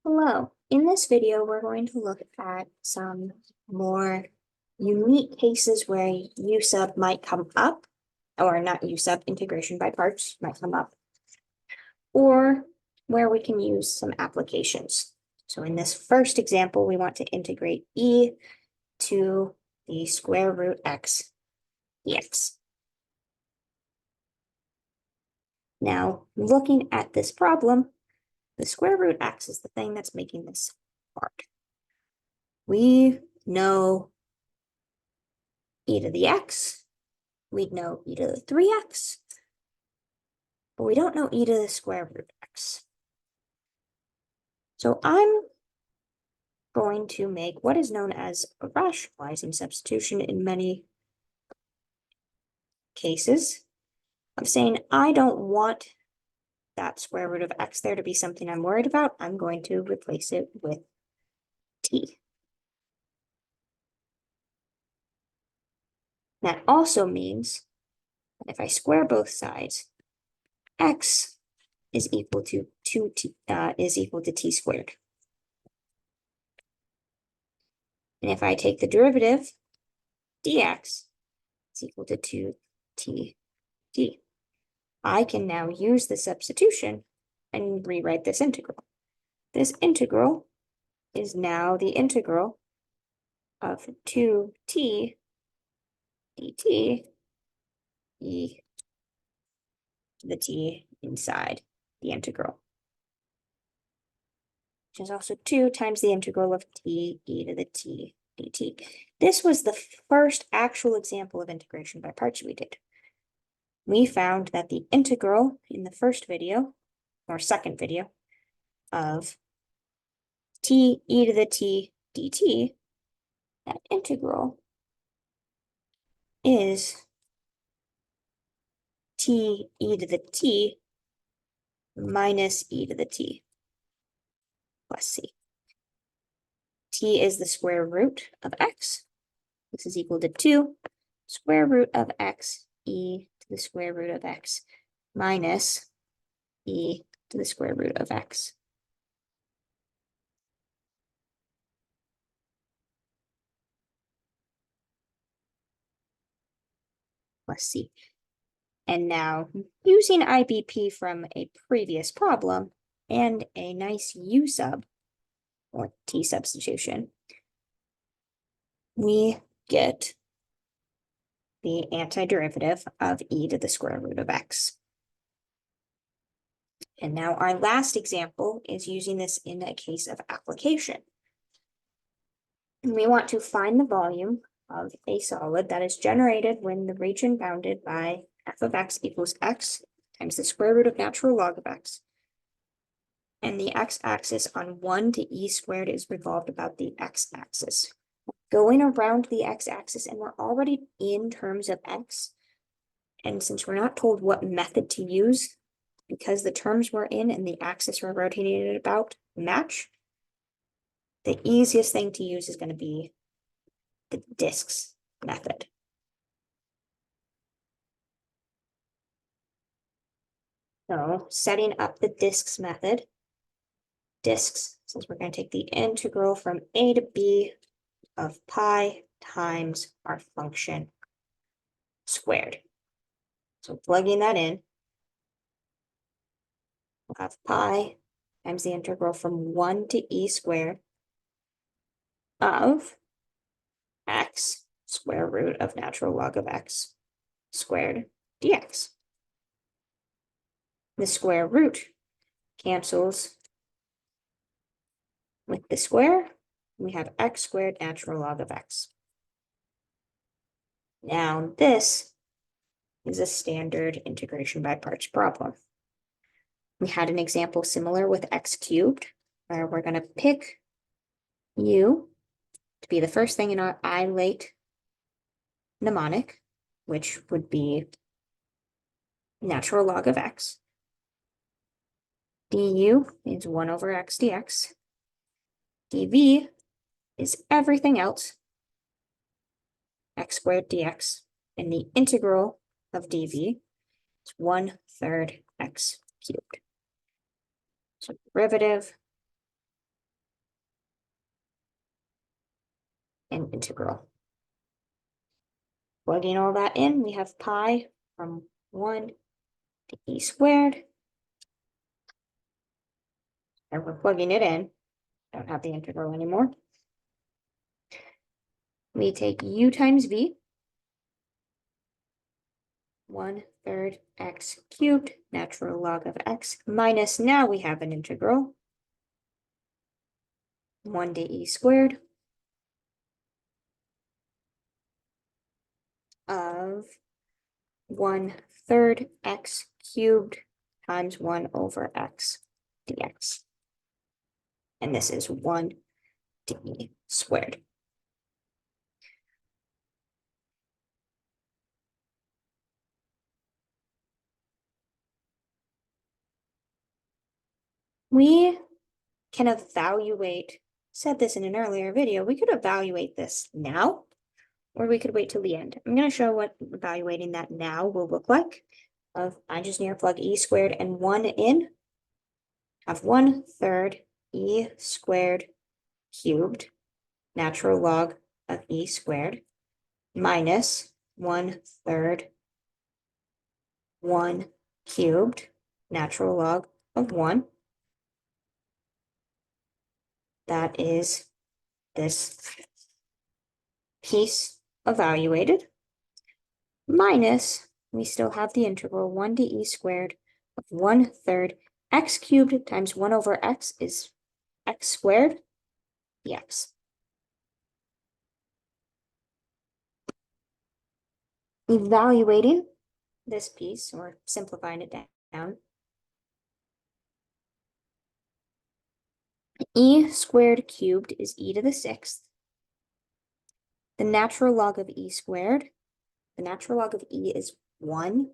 Hello. In this video, we're going to look at some more unique cases where U-sub might come up, or not U-sub, integration by parts might come up, or where we can use some applications. So in this first example, we want to integrate e to the square root x dx. Now, looking at this problem, the square root x is the thing that's making this hard. We know e to the x, we'd know e to the 3x, but we don't know e to the square root x. So I'm going to make what is known as a rationalizing substitution in many cases of saying I don't want that square root of x there to be something I'm worried about. I'm going to replace it with t. That also means that if I square both sides, x is equal to t squared. And if I take the derivative, dx is equal to 2t d. I can now use the substitution and rewrite this integral. This integral is now the integral of 2t dt e to the t inside the integral, which is also 2 times the integral of t e to the t dt. This was the first actual example of integration by parts we did. We found that the integral in the first video, or second video, of t e to the t dt, that integral is t e to the t minus e to the t plus c. T is the square root of x. This is equal to 2 square root of x e to the square root of x minus e to the square root of x. Plus c. And now, using IBP from a previous problem and a nice U-sub, or t substitution, we get the antiderivative of e to the square root of x. And now our last example is using this in a case of application. And we want to find the volume of a solid that is generated when the region bounded by f of x equals x times the square root of natural log of x. And the x-axis on 1 to e squared is revolved about the x-axis. Going around the x-axis, and we're already in terms of x. And since we're not told what method to use, because the terms we're in and the axis we're rotating it about match, the easiest thing to use is going to be the disks method. So setting up the disks method, disks, since we're going to take the integral from a to b of pi times our function squared. So plugging that in, we'll have pi times the integral from 1 to e squared of x square root of natural log of x squared dx. The square root cancels with the square. We have x squared natural log of x. Now this is a standard integration by parts problem. We had an example similar with x cubed, where we're going to pick u to be the first thing in our I-late mnemonic, which would be natural log of x. du is 1 over x dx. dv is everything else, x squared dx, and the integral of dv is 1/3 x cubed. So derivative integral. Plugging all that in, we have pi from 1 to e squared. And we're plugging it in. Don't have the integral anymore. We take u times v, 1/3 x cubed, natural log of x, minus, now we have an integral, 1 to e squared of 1/3 x cubed times 1/x dx. And this is 1 to e squared. We can evaluate, said this in an earlier video, we could evaluate this now, or we could wait till the end. I'm going to show what evaluating that now will look like. I just need to plug e squared and 1 in, have 1/3 e squared cubed, natural log of e squared, minus 1/3 1 cubed, natural log of 1. That is this piece evaluated, minus, we still have the integral 1 to e squared of 1/3 x cubed times 1/x is x squared dx. Evaluating this piece, or simplifying it down, e squared cubed is e to the 6th. The natural log of e squared, the natural log of e is 1.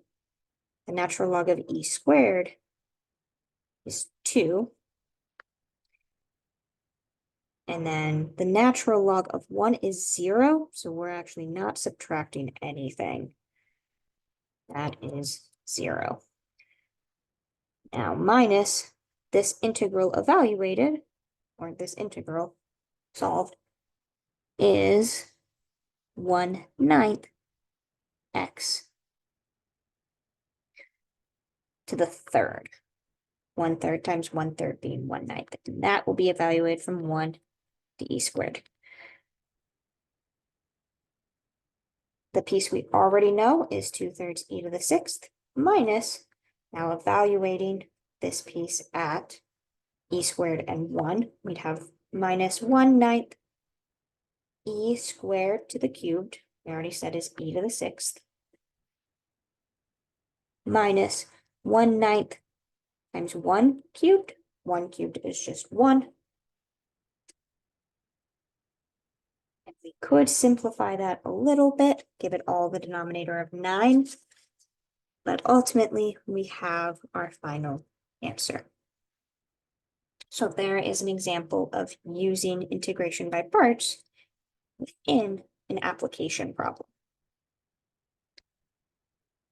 The natural log of e squared is 2. And then the natural log of 1 is 0, so we're actually not subtracting anything. That is 0. Now minus this integral evaluated, or this integral solved, is 1/9 x to the 3rd. 1/3 times 1/3 being 1/9. And that will be evaluated from 1 to e squared. The piece we already know is 2/3 e to the 6th minus, now evaluating this piece at e squared and 1, we'd have minus 1/9 e squared to the cubed, we already said is e to the 6th, minus 1/9 times 1 cubed. 1 cubed is just 1. And we could simplify that a little bit, give it all the denominator of 9. But ultimately, we have our final answer. So there is an example of using integration by parts within an application problem.